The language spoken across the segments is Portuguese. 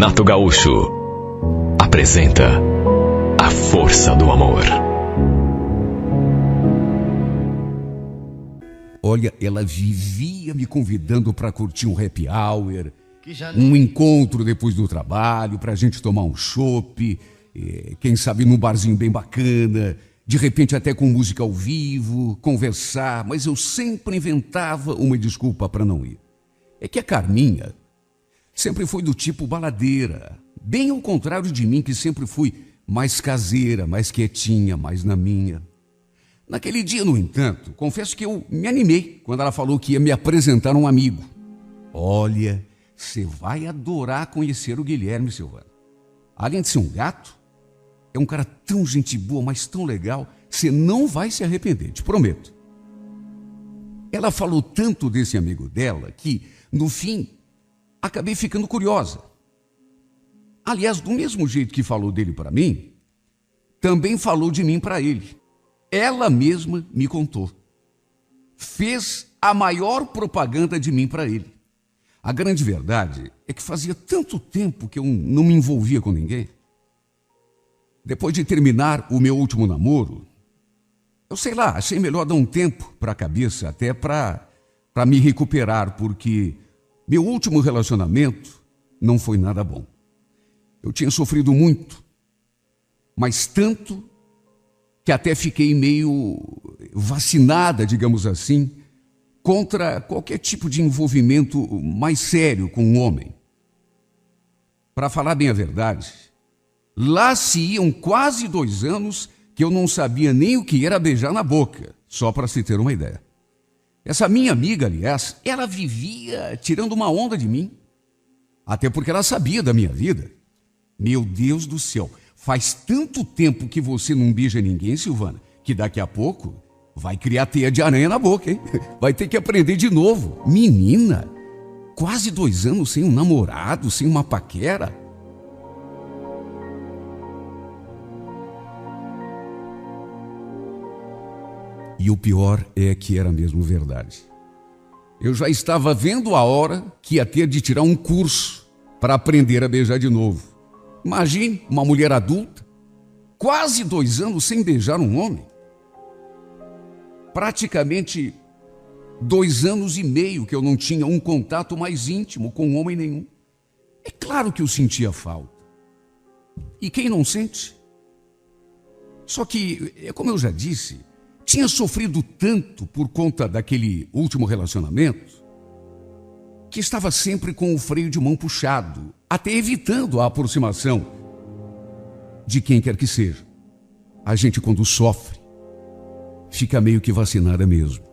Renato Gaúcho apresenta A Força do Amor. Olha, ela vivia me convidando para curtir um happy hour, um encontro depois do trabalho, para a gente tomar um chopp, quem sabe num barzinho bem bacana, de repente até com música ao vivo, conversar, mas eu sempre inventava uma desculpa para não ir. É que a Carminha sempre foi do tipo baladeira, bem ao contrário de mim, que sempre fui mais caseira, mais quietinha, mais na minha. Naquele dia, no entanto, confesso que eu me animei quando ela falou que ia me apresentar um amigo. Olha, você vai adorar conhecer o Guilherme, Silvana. Além de ser um gato, é um cara tão gente boa, mas tão legal, você não vai se arrepender, te prometo. Ela falou tanto desse amigo dela que, no fim, acabei ficando curiosa. Aliás, do mesmo jeito que falou dele para mim, também falou de mim para ele. Ela mesma me contou. Fez a maior propaganda de mim para ele. A grande verdade é que fazia tanto tempo que eu não me envolvia com ninguém. Depois de terminar o meu último namoro, eu sei lá, achei melhor dar um tempo para a cabeça, até para me recuperar, porque meu último relacionamento não foi nada bom. Eu tinha sofrido muito, mas tanto que até fiquei meio vacinada, digamos assim, contra qualquer tipo de envolvimento mais sério com um homem. Para falar bem a verdade, lá se iam quase 2 anos que eu não sabia nem o que era beijar na boca, só para se ter uma ideia. Essa minha amiga, aliás, ela vivia tirando uma onda de mim, até porque ela sabia da minha vida. Meu Deus do céu, faz tanto tempo que você não beija ninguém, Silvana, que daqui a pouco vai criar teia de aranha na boca, hein? Vai ter que aprender de novo. Menina, quase 2 anos sem um namorado, sem uma paquera. E o pior é que era mesmo verdade. Eu já estava vendo a hora que ia ter de tirar um curso para aprender a beijar de novo. Imagine uma mulher adulta, quase 2 anos sem beijar um homem. Praticamente 2 anos e meio que eu não tinha um contato mais íntimo com homem nenhum. É claro que eu sentia falta. E quem não sente? Só que, como eu já disse, tinha sofrido tanto por conta daquele último relacionamento que estava sempre com o freio de mão puxado, até evitando a aproximação de quem quer que seja. A gente, quando sofre, fica meio que vacinada mesmo.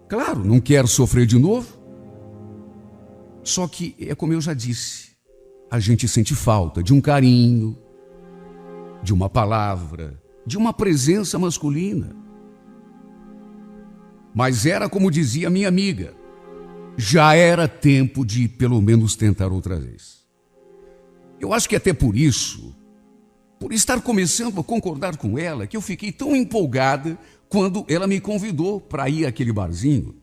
Claro, não quer sofrer de novo. Só que, é como eu já disse, a gente sente falta de um carinho, de uma palavra, de uma presença masculina. Mas era como dizia minha amiga, já era tempo de pelo menos tentar outra vez. Eu acho que até por isso, por estar começando a concordar com ela, que eu fiquei tão empolgada quando ela me convidou para ir àquele barzinho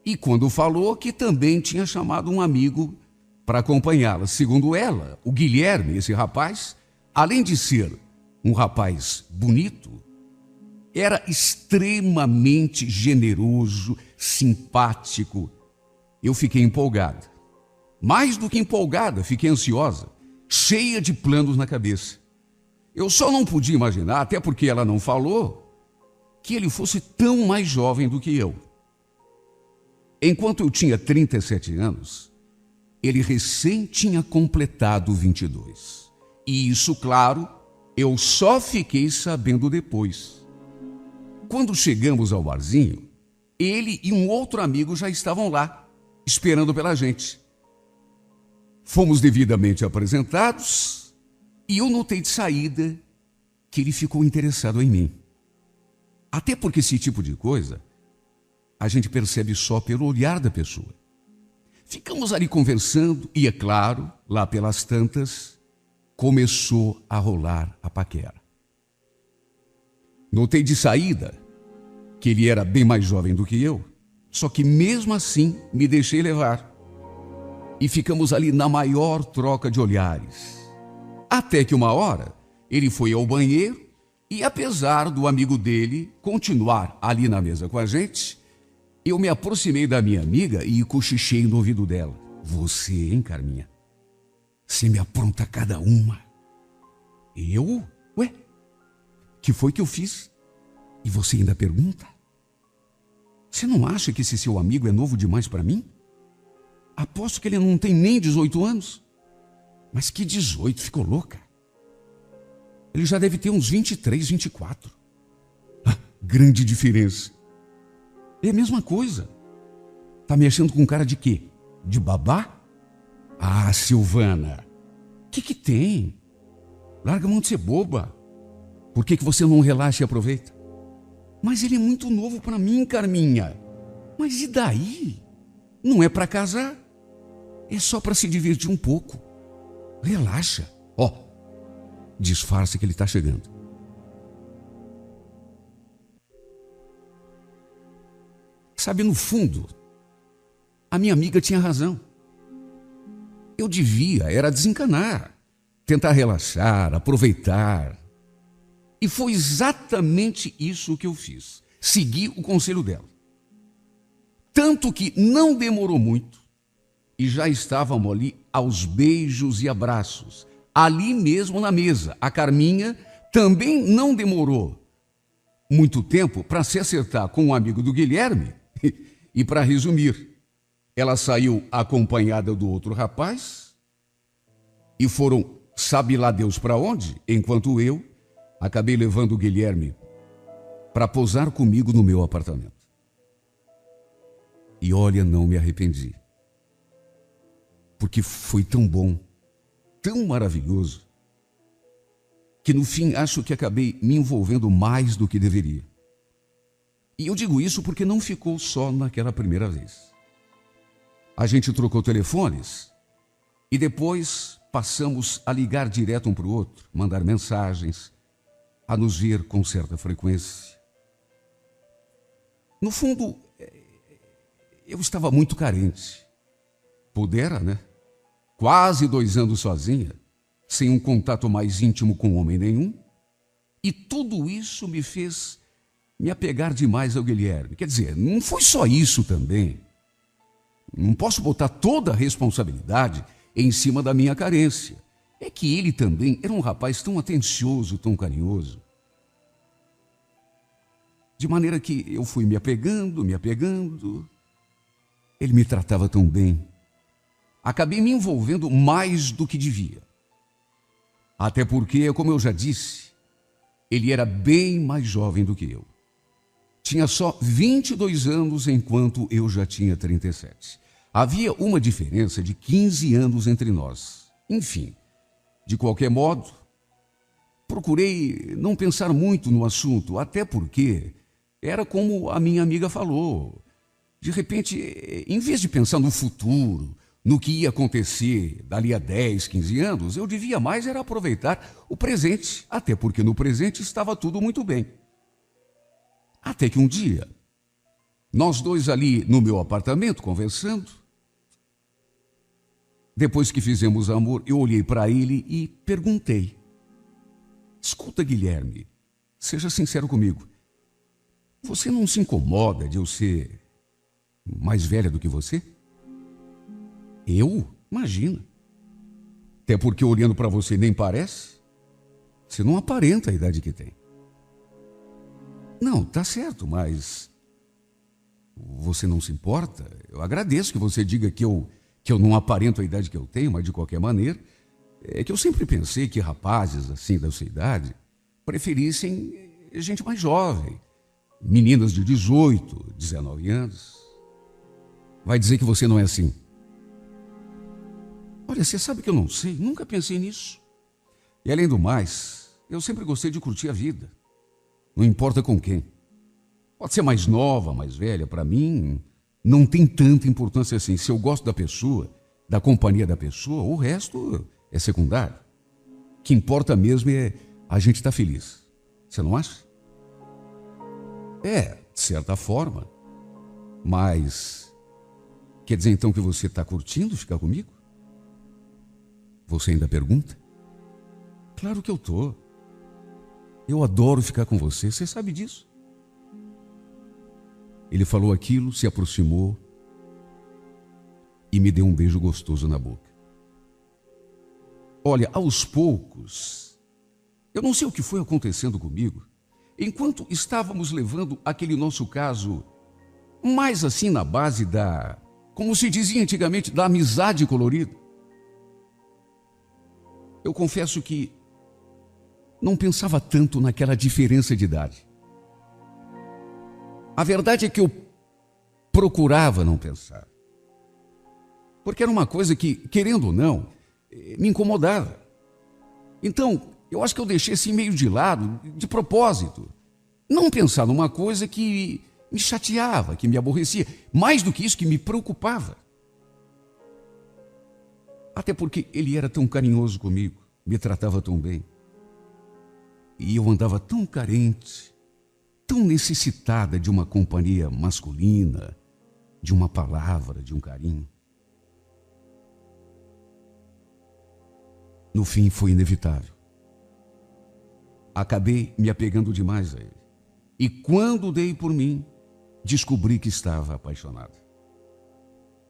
e quando falou que também tinha chamado um amigo para acompanhá-la. Segundo ela, o Guilherme, esse rapaz, além de ser um rapaz bonito, era extremamente generoso, simpático. Eu fiquei empolgada. Mais do que empolgada, fiquei ansiosa, cheia de planos na cabeça. Eu só não podia imaginar, até porque ela não falou, que ele fosse tão mais jovem do que eu. Enquanto eu tinha 37 anos, ele recém tinha completado 22. E isso, claro, eu só fiquei sabendo depois. Quando chegamos ao barzinho, ele e um outro amigo já estavam lá, esperando pela gente. Fomos devidamente apresentados e eu notei de saída que ele ficou interessado em mim. Até porque esse tipo de coisa a gente percebe só pelo olhar da pessoa. Ficamos ali conversando e, é claro, lá pelas tantas, começou a rolar a paquera. Notei de saída que ele era bem mais jovem do que eu, só que mesmo assim me deixei levar. e ficamos ali na maior troca de olhares. Até que uma hora ele foi ao banheiro e, apesar do amigo dele continuar ali na mesa com a gente, eu me aproximei da minha amiga e cochichei no ouvido dela. Você, hein, Carminha? Você me apronta cada uma. Eu? Ué? Que foi que eu fiz? E você ainda pergunta? Você não acha que esse seu amigo é novo demais para mim? Aposto que ele não tem nem 18 anos. Mas que 18? Ficou louca? Ele já deve ter uns 23, 24. Ah, grande diferença. É a mesma coisa. Tá me achando com cara de quê? De babá? Ah, Silvana, o que tem? Larga a mão de ser boba. Por que você não relaxa e aproveita? Mas ele é muito novo para mim, Carminha. Mas e daí? Não é para casar. É só para se divertir um pouco. Relaxa. Ó, disfarça que ele está chegando. Sabe, no fundo, a minha amiga tinha razão. Eu devia, era desencanar, tentar relaxar, aproveitar. E foi exatamente isso que eu fiz. Segui o conselho dela. Tanto que não demorou muito e já estávamos ali aos beijos e abraços, ali mesmo na mesa. A Carminha também não demorou muito tempo para se acertar com um amigo do Guilherme. E para resumir, ela saiu acompanhada do outro rapaz e foram, sabe lá Deus para onde, enquanto eu acabei levando o Guilherme para posar comigo no meu apartamento. E olha, não me arrependi. Porque foi tão bom, tão maravilhoso, que no fim acho que acabei me envolvendo mais do que deveria. E eu digo isso porque não ficou só naquela primeira vez. A gente trocou telefones e depois passamos a ligar direto um para o outro, mandar mensagens, a nos ver com certa frequência. No fundo, eu estava muito carente. Pudera, né? Quase 2 anos sozinha, sem um contato mais íntimo com homem nenhum. E tudo isso me fez me apegar demais ao Guilherme. Quer dizer, não foi só isso também. Não posso botar toda a responsabilidade em cima da minha carência. É que ele também era um rapaz tão atencioso, tão carinhoso. De maneira que eu fui me apegando. Ele me tratava tão bem. Acabei me envolvendo mais do que devia. Até porque, como eu já disse, ele era bem mais jovem do que eu. Tinha só 22 anos, enquanto eu já tinha 37. Havia uma diferença de 15 anos entre nós. Enfim, de qualquer modo, procurei não pensar muito no assunto, até porque era como a minha amiga falou. De repente, em vez de pensar no futuro, no que ia acontecer dali a 10, 15 anos, eu devia mais era aproveitar o presente, até porque no presente estava tudo muito bem. Até que um dia, nós dois ali no meu apartamento conversando, depois que fizemos amor, eu olhei para ele e perguntei: escuta, Guilherme, seja sincero comigo, você não se incomoda de eu ser mais velha do que você? Eu? Imagina. Até porque olhando para você nem parece. Você não aparenta a idade que tem. Não, tá certo, mas você não se importa? Eu agradeço que você diga que eu não aparento a idade que eu tenho, mas de qualquer maneira, é que eu sempre pensei que rapazes assim da sua idade preferissem gente mais jovem, meninas de 18, 19 anos. Vai dizer que você não é assim? Olha, você sabe que eu não sei, nunca pensei nisso. E além do mais, eu sempre gostei de curtir a vida. Não importa com quem. Pode ser mais nova, mais velha, para mim não tem tanta importância assim. Se eu gosto da pessoa, da companhia da pessoa, o resto é secundário. O que importa mesmo é a gente estar feliz. Você não acha? É, de certa forma. Mas Quer dizer então que você está curtindo ficar comigo? Você ainda pergunta? Claro que eu tô. Eu adoro ficar com você, você sabe disso. Ele falou aquilo, se aproximou e me deu um beijo gostoso na boca. Olha, aos poucos, eu não sei o que foi acontecendo comigo, enquanto estávamos levando aquele nosso caso mais assim na base da, como se dizia antigamente, da amizade colorida. Eu confesso que não pensava tanto naquela diferença de idade. A verdade é que eu procurava não pensar. Porque era uma coisa que, querendo ou não, me incomodava. Então, eu acho que eu deixei assim meio de lado, de propósito. Não pensar numa coisa que me chateava, que me aborrecia. Mais do que isso, que me preocupava. Até porque ele era tão carinhoso comigo, me tratava tão bem. E eu andava tão carente, tão necessitada de uma companhia masculina, de uma palavra, de um carinho. No fim, foi inevitável. Acabei me apegando demais a ele. E quando dei por mim, descobri que estava apaixonado.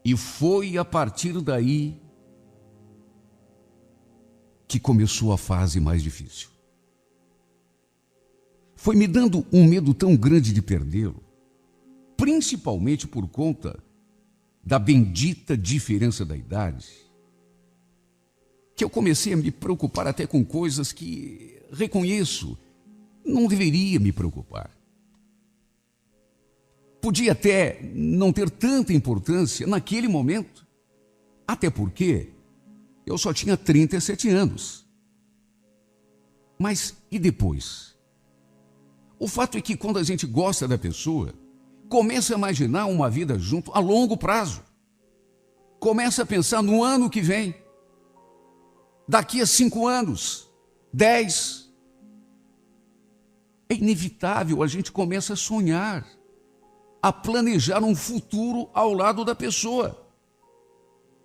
E foi a partir daí que começou a fase mais difícil. Foi me dando um medo tão grande de perdê-lo, principalmente por conta da bendita diferença da idade, que eu comecei a me preocupar até com coisas que, reconheço, não deveria me preocupar. Podia até não ter tanta importância naquele momento, até porque eu só tinha 37 anos. Mas e depois? O fato é que quando a gente gosta da pessoa, começa a imaginar uma vida junto a longo prazo. Começa a pensar no ano que vem. Daqui a 5 anos, 10. É inevitável, a gente começa a sonhar, a planejar um futuro ao lado da pessoa.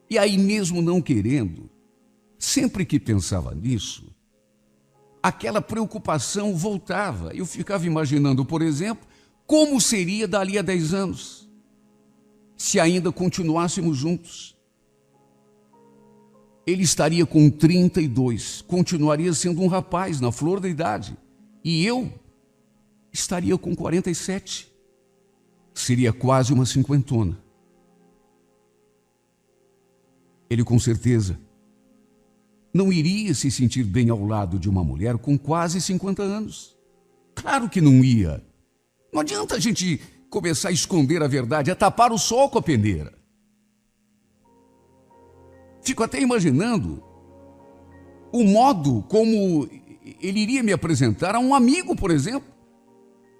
E aí mesmo não querendo, sempre que pensava nisso, aquela preocupação voltava. Eu ficava imaginando, por exemplo, como seria dali a 10 anos, se ainda continuássemos juntos. Ele estaria com 32, continuaria sendo um rapaz na flor da idade, e eu estaria com 47. Seria quase uma cinquentona. Ele com certeza não iria se sentir bem ao lado de uma mulher com quase 50 anos. Claro que não ia. Não adianta a gente começar a esconder a verdade, a tapar o sol com a peneira. Fico até imaginando o modo como ele iria me apresentar a um amigo, por exemplo,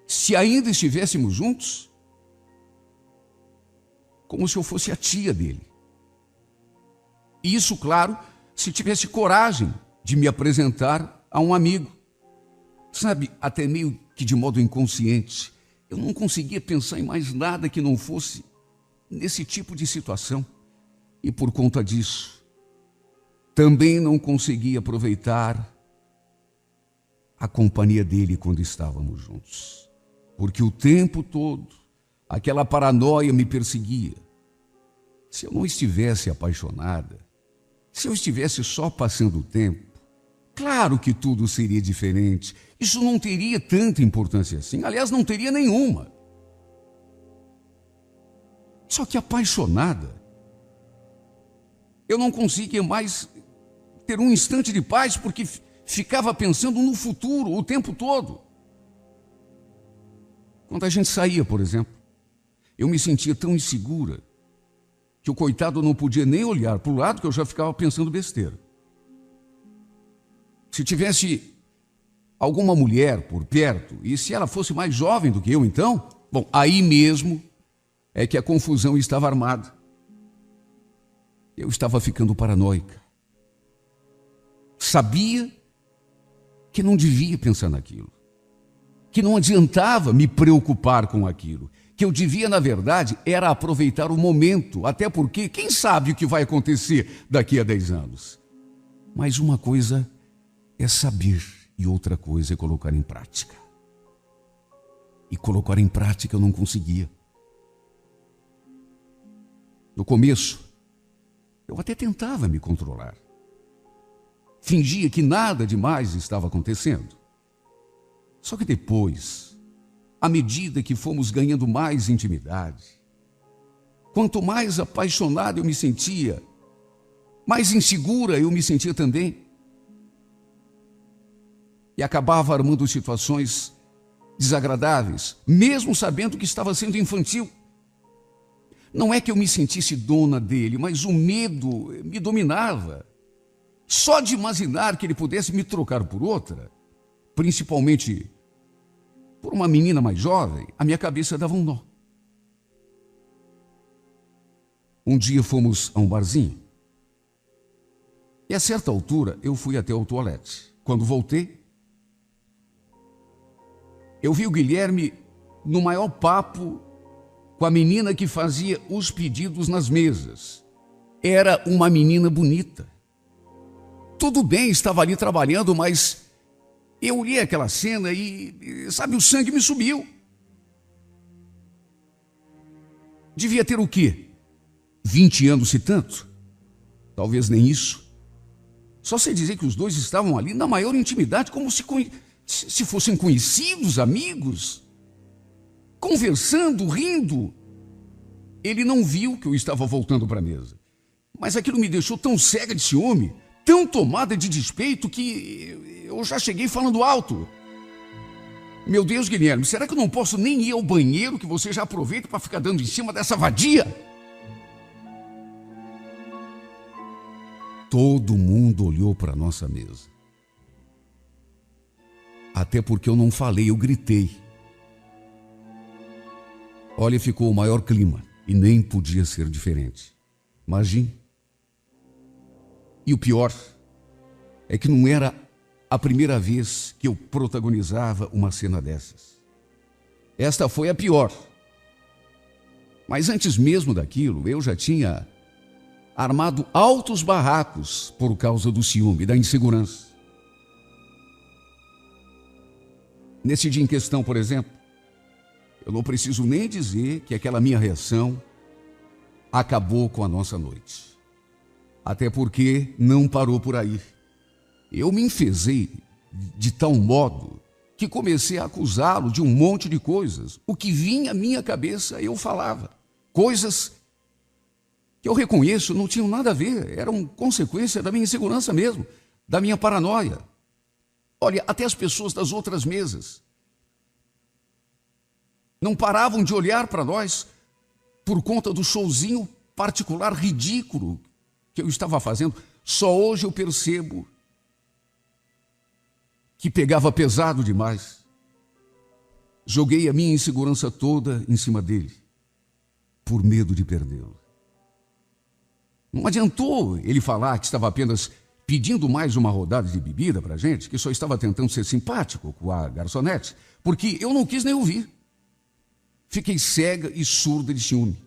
se ainda estivéssemos juntos, como se eu fosse a tia dele. E isso, claro, se tivesse coragem de me apresentar a um amigo. Sabe, até meio que de modo inconsciente, eu não conseguia pensar em mais nada que não fosse nesse tipo de situação. E por conta disso, também não conseguia aproveitar a companhia dele quando estávamos juntos. Porque o tempo todo, aquela paranoia me perseguia. Se eu não estivesse apaixonada, se eu estivesse só passando o tempo, claro que tudo seria diferente. Isso não teria tanta importância assim. Aliás, não teria nenhuma. Só que apaixonada, eu não conseguia mais ter um instante de paz porque ficava pensando no futuro o tempo todo. Quando a gente saía, por exemplo, eu me sentia tão insegura que o coitado não podia nem olhar para o lado que eu já ficava pensando besteira. Se tivesse alguma mulher por perto, e se ela fosse mais jovem do que eu então, bom, aí mesmo é que a confusão estava armada. Eu estava ficando paranoica. Sabia que não devia pensar naquilo, que não adiantava me preocupar com aquilo, que eu devia, na verdade, era aproveitar o momento, até porque quem sabe o que vai acontecer daqui a 10 anos. Mas uma coisa é saber e outra coisa é colocar em prática. E colocar em prática eu não conseguia. No começo, eu até tentava me controlar. Fingia que nada demais estava acontecendo. Só que depois, à medida que fomos ganhando mais intimidade, quanto mais apaixonado eu me sentia, mais insegura eu me sentia também. E acabava armando situações desagradáveis, mesmo sabendo que estava sendo infantil. Não é que eu me sentisse dona dele, mas o medo me dominava. Só de imaginar que ele pudesse me trocar por outra, principalmente por uma menina mais jovem, a minha cabeça dava um nó. Um dia fomos a um barzinho. E a certa altura eu fui até o toalete. Quando voltei, eu vi o Guilherme no maior papo com a menina que fazia os pedidos nas mesas. Era uma menina bonita. Tudo bem, estava ali trabalhando, mas eu olhei aquela cena e, sabe, o sangue me subiu. Devia ter o quê? 20 anos, se tanto? Talvez nem isso. Só sei dizer que os dois estavam ali na maior intimidade, como se fossem conhecidos, amigos, conversando, rindo. Ele não viu que eu estava voltando para a mesa, mas aquilo me deixou tão cega de ciúme, tão tomada de despeito, que eu já cheguei falando alto. Meu Deus, Guilherme, será que eu não posso nem ir ao banheiro que você já aproveita para ficar dando em cima dessa vadia? Todo mundo olhou para a nossa mesa. Até porque eu não falei, eu gritei. Olha, ficou o maior clima e nem podia ser diferente. Imagine. E o pior é que não era a primeira vez que eu protagonizava uma cena dessas. Esta foi a pior. Mas antes mesmo daquilo, eu já tinha armado altos barracos por causa do ciúme, da insegurança. Nesse dia em questão, por exemplo, eu não preciso nem dizer que aquela minha reação acabou com a nossa noite. Até porque não parou por aí. Eu me enfezei de tal modo que comecei a acusá-lo de um monte de coisas. O que vinha à minha cabeça, eu falava. Coisas que eu reconheço não tinham nada a ver, eram consequência da minha insegurança mesmo, da minha paranoia. Olha, até as pessoas das outras mesas não paravam de olhar para nós por conta do showzinho particular ridículo que eu estava fazendo. Só hoje eu percebo que pegava pesado demais. Joguei a minha insegurança toda em cima dele, por medo de perdê-lo. Não adiantou ele falar que estava apenas pedindo mais uma rodada de bebida para a gente, que só estava tentando ser simpático com a garçonete, porque eu não quis nem ouvir. Fiquei cega e surda de ciúme.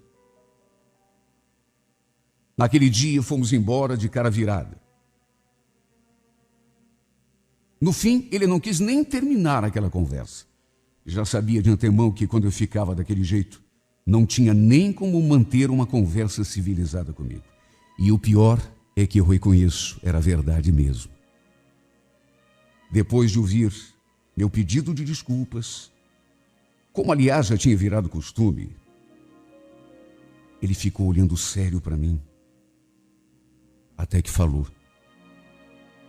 Naquele dia fomos embora de cara virada. No fim, ele não quis nem terminar aquela conversa. Já sabia de antemão que quando eu ficava daquele jeito, não tinha nem como manter uma conversa civilizada comigo. E o pior é que eu reconheço, era verdade mesmo. Depois de ouvir meu pedido de desculpas, como aliás já tinha virado costume, ele ficou olhando sério para mim, até que falou: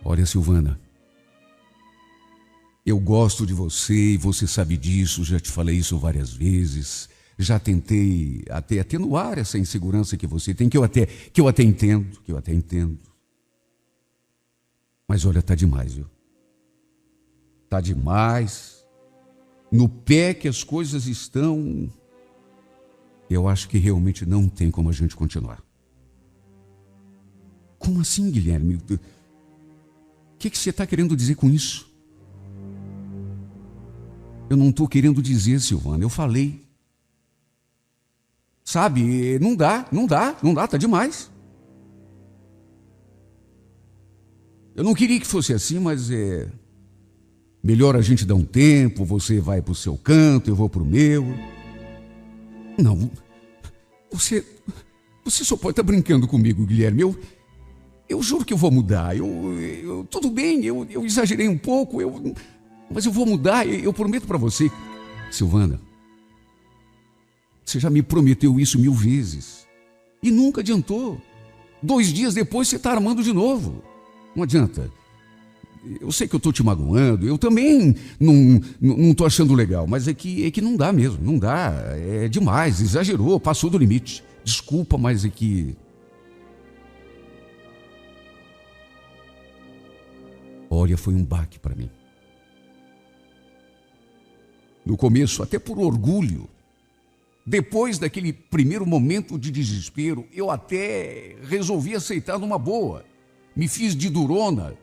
olha, Silvana, eu gosto de você e você sabe disso, já te falei isso várias vezes, já tentei até atenuar essa insegurança que você tem, que eu até entendo. Mas olha, tá demais, viu? Tá demais. No pé que as coisas estão, eu acho que realmente não tem como a gente continuar. Como assim, Guilherme? O que você está querendo dizer com isso? Eu não estou querendo dizer, Silvana, eu falei. Sabe, não dá, tá demais. Eu não queria que fosse assim, mas melhor a gente dar um tempo, você vai pro seu canto, eu vou pro meu. Não, você só pode estar brincando comigo, Guilherme. Eu juro que eu vou mudar. Tudo bem, eu exagerei um pouco, mas eu vou mudar, eu prometo para você. Silvana, você já me prometeu isso 1000 vezes e nunca adiantou. 2 dias depois você está armando de novo. Não adianta. Eu sei que eu estou te magoando, eu também não estou achando legal, mas é que não dá mesmo, não dá. É demais, exagerou, passou do limite. Desculpa, mas é que... Olha, foi um baque para mim. No começo, até por orgulho. Depois daquele primeiro momento de desespero, eu até resolvi aceitar numa boa. Me fiz de durona.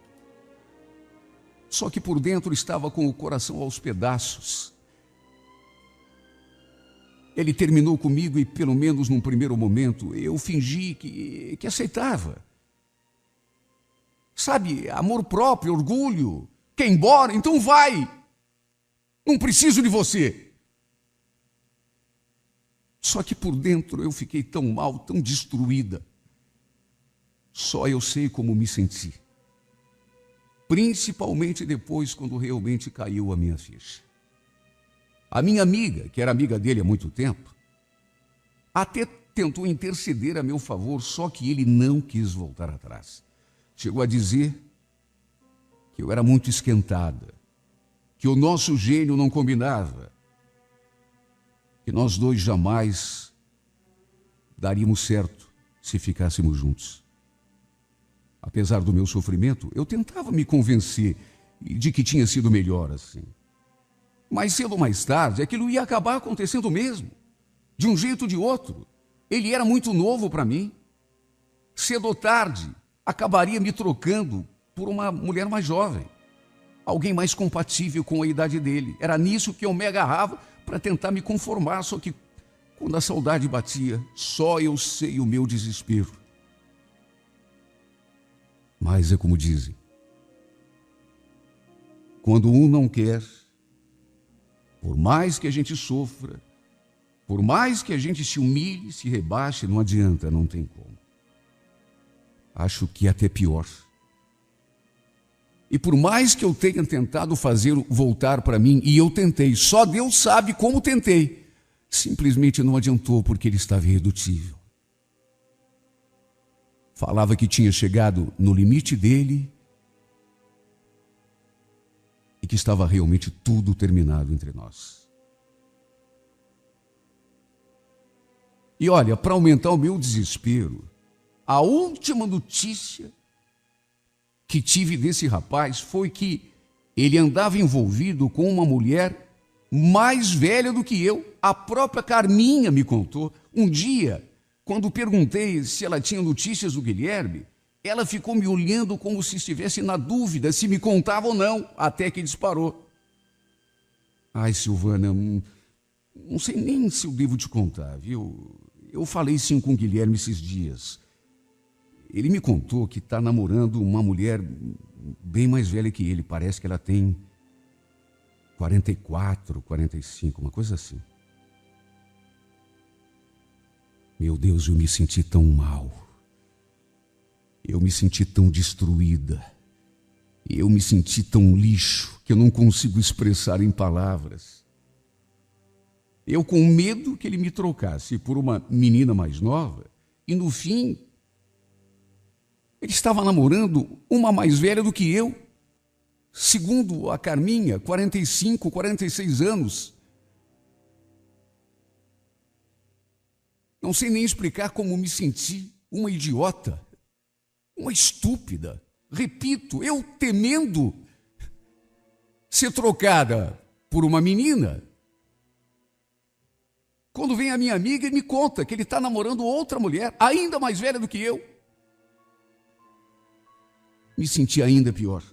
Só que por dentro estava com o coração aos pedaços. Ele terminou comigo e, pelo menos num primeiro momento, eu fingi que aceitava. Sabe, amor próprio, orgulho. Quer ir embora? Então vai. Não preciso de você. Só que por dentro eu fiquei tão mal, tão destruída. Só eu sei como me senti. Principalmente depois, quando realmente caiu a minha ficha. A minha amiga, que era amiga dele há muito tempo, até tentou interceder a meu favor, só que ele não quis voltar atrás. Chegou a dizer que eu era muito esquentada, que o nosso gênio não combinava, que nós dois jamais daríamos certo se ficássemos juntos. Apesar do meu sofrimento, eu tentava me convencer de que tinha sido melhor assim. Mas cedo ou mais tarde, aquilo ia acabar acontecendo mesmo, de um jeito ou de outro. Ele era muito novo para mim. Cedo ou tarde, acabaria me trocando por uma mulher mais jovem, alguém mais compatível com a idade dele. Era nisso que eu me agarrava para tentar me conformar, só que quando a saudade batia, só eu sei o meu desespero. Mas é como dizem, quando um não quer, por mais que a gente sofra, por mais que a gente se humilhe, se rebaixe, não adianta, não tem como. Acho que é até pior. E por mais que eu tenha tentado fazê-lo voltar para mim, e eu tentei, só Deus sabe como tentei, simplesmente não adiantou porque ele estava irredutível. Falava que tinha chegado no limite dele e que estava realmente tudo terminado entre nós. E olha, para aumentar o meu desespero, a última notícia que tive desse rapaz foi que ele andava envolvido com uma mulher mais velha do que eu. A própria Carminha me contou. Um dia, quando perguntei se ela tinha notícias do Guilherme, ela ficou me olhando como se estivesse na dúvida se me contava ou não, até que disparou. Ai, Silvana, não sei nem se eu devo te contar, viu? Eu falei sim com o Guilherme esses dias. Ele me contou que está namorando uma mulher bem mais velha que ele. Parece que ela tem 44, 45, uma coisa assim. Meu Deus, eu me senti tão mal. Eu me senti tão destruída. Eu me senti tão lixo que eu não consigo expressar em palavras. Eu com medo que ele me trocasse por uma menina mais nova e no fim ele estava namorando uma mais velha do que eu. Segundo a Carminha, 45, 46 anos. Não sei nem explicar como me senti, uma idiota, uma estúpida. Repito, eu temendo ser trocada por uma menina. Quando vem a minha amiga e me conta que ele está namorando outra mulher, ainda mais velha do que eu. Me senti ainda pior.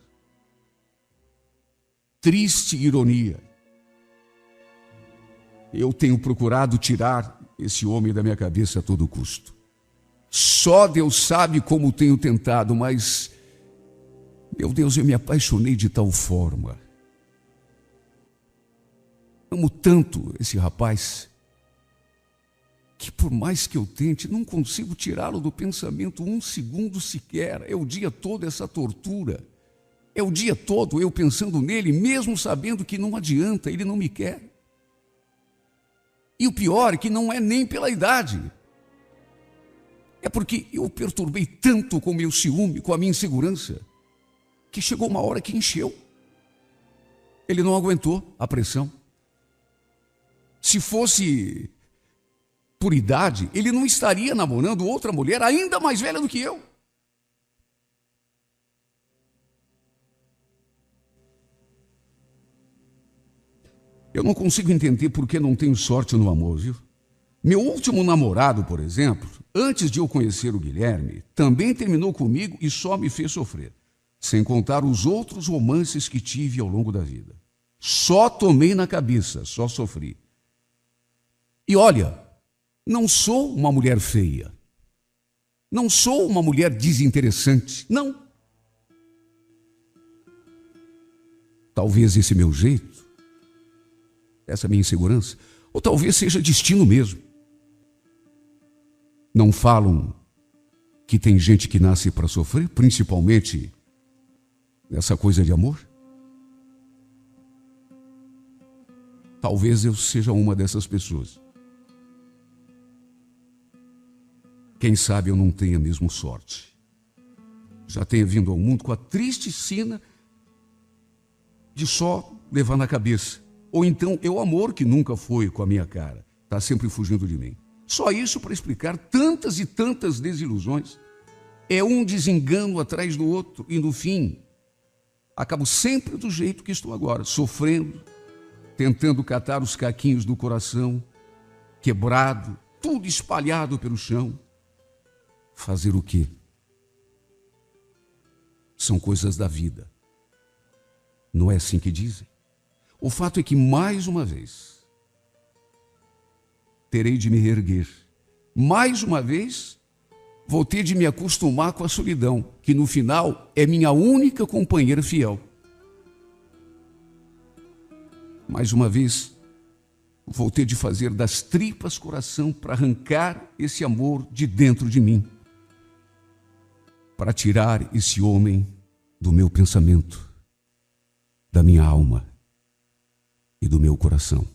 Triste ironia. Eu tenho procurado tirar esse homem da minha cabeça a todo custo. Só Deus sabe como tenho tentado, mas, meu Deus, eu me apaixonei de tal forma. Amo tanto esse rapaz que, por mais que eu tente, não consigo tirá-lo do pensamento um segundo sequer. É o dia todo essa tortura. É o dia todo eu pensando nele, mesmo sabendo que não adianta, ele não me quer. E o pior é que não é nem pela idade. É porque eu o perturbei tanto com o meu ciúme, com a minha insegurança, que chegou uma hora que encheu. Ele não aguentou a pressão. Se fosse por idade, ele não estaria namorando outra mulher ainda mais velha do que eu. Eu não consigo entender por que não tenho sorte no amor, viu? Meu último namorado, por exemplo, antes de eu conhecer o Guilherme, também terminou comigo e só me fez sofrer, sem contar os outros romances que tive ao longo da vida. Só tomei na cabeça, só sofri. E olha, não sou uma mulher feia, não sou uma mulher desinteressante, não. Talvez esse meu jeito, essa minha insegurança, ou talvez seja destino mesmo. Não falam que tem gente que nasce para sofrer, principalmente nessa coisa de amor? Talvez eu seja uma dessas pessoas. Quem sabe eu não tenha mesmo sorte. Já tenha vindo ao mundo com a triste sina de só levar na cabeça. Ou então é o amor que nunca foi com a minha cara, está sempre fugindo de mim. Só isso para explicar tantas e tantas desilusões. É um desengano atrás do outro e no fim acabo sempre do jeito que estou agora, sofrendo, tentando catar os caquinhos do coração, quebrado, tudo espalhado pelo chão. Fazer o quê? São coisas da vida. Não é assim que dizem? O fato é que, mais uma vez, terei de me reerguer. Mais uma vez, vou ter de me acostumar com a solidão, que no final é minha única companheira fiel. Mais uma vez, vou ter de fazer das tripas coração para arrancar esse amor de dentro de mim, para tirar esse homem do meu pensamento, da minha alma e do meu coração.